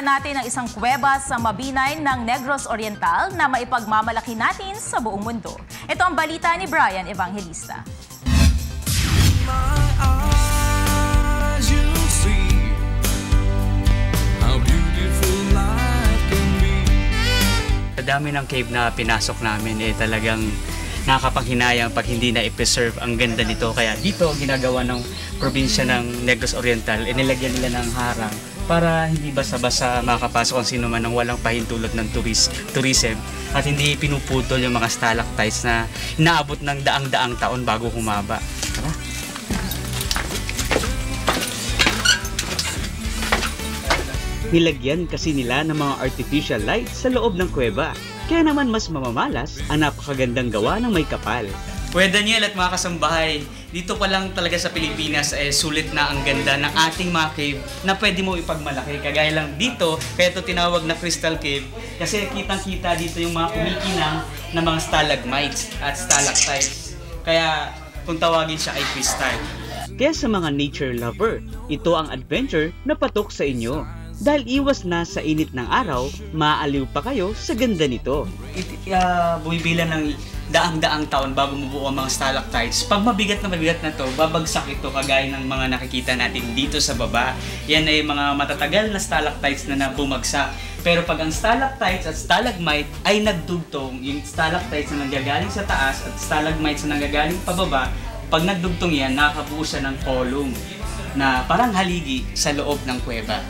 naman natin ang isang kuweba sa Mabinay ng Negros Oriental na maipagmamalaki natin sa buong mundo. Ito ang balita ni Brian Evangelista. Sa dami ng cave na pinasok namin, talagang nakakapanghinayang pag hindi na i-preserve ang ganda nito. Kaya dito, ginagawa ng probinsya ng Negros Oriental, nilagyan nila ng harang para hindi basta-basta makapasok ang sino man ng walang pahintulot ng tourism at hindi pinuputol yung mga stalactites na inaabot ng daang-daang taon bago humaba. Tara. Nilagyan kasi nila ng mga artificial lights sa loob ng kuweba. Kaya naman mas mamamalas ang napakagandang gawa ng may kapal. Kuya Daniel at mga kasambahay, dito pa lang talaga sa Pilipinas sulit na ang ganda ng ating mga cave na pwede mo ipagmalaki. Kagaya lang dito, kaya ito tinawag na Crystal Cave kasi kitang-kita dito yung mga kumikinang na mga stalagmites at stalactites. Kaya kung tawagin siya ay crystal. Kaya sa mga nature lover, ito ang adventure na patok sa inyo. Dahil iwas na sa init ng araw, maaaliw pa kayo sa ganda nito. Bumibila ng daang-daang taon bago mabuo ang mga stalactites. Pag mabigat na to, babagsak ito kagaya ng mga nakikita natin dito sa baba. Yan ay mga matatagal na stalactites na bumagsak. Pero pag ang stalactites at stalagmite ay nagdugtong, yung stalactites na nanggagaling sa taas at stalagmites na nanggagaling pababa, pag nagdugtong yan, nakakabuo siya ng column na parang haligi sa loob ng kuweba.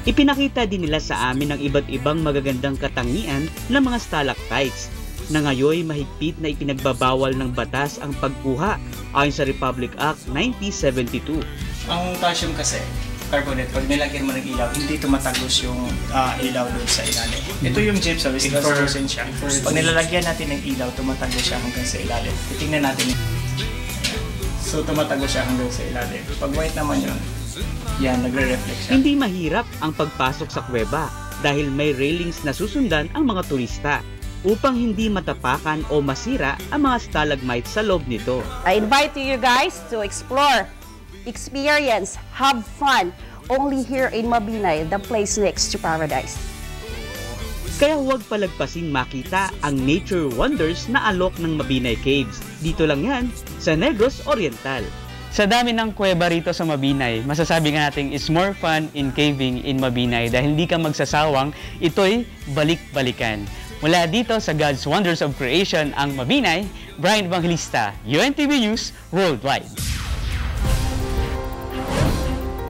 Ipinakita din nila sa amin ang iba't ibang magagandang katangian ng mga stalactites na ngayon mahigpit na ipinagbabawal ng batas ang pagkuha ayon sa Republic Act 1972. Ang calcium kasi, carbonate, pag nilagyan mo ng ilaw, hindi tumatagos yung ilaw doon sa ilalim. Ito yung gypsum, is translucent siya. Pag nilalagyan natin ng ilaw, tumatagos siya hanggang sa ilalim. Titingnan natin. So tumatagos siya hanggang sa ilalim. Pag white naman yun, yan, nagre-reflect siya. Hindi mahirap ang pagpasok sa kuweba dahil may railings na susundan ang mga turista upang hindi matapakan o masira ang mga stalagmites sa loob nito. I invite you guys to explore, experience, have fun only here in Mabinay, the place next to paradise. Kaya huwag palagpasing makita ang nature wonders na alok ng Mabinay Caves. Dito lang yan sa Negros Oriental. Sa dami ng kuweba rito sa Mabinay, masasabi nga natin is more fun in caving in Mabinay dahil hindi ka magsasawang ito'y balik-balikan. Mula dito sa God's Wonders of Creation ang Mabinay, Brian Evangelista, UNTV News Worldwide.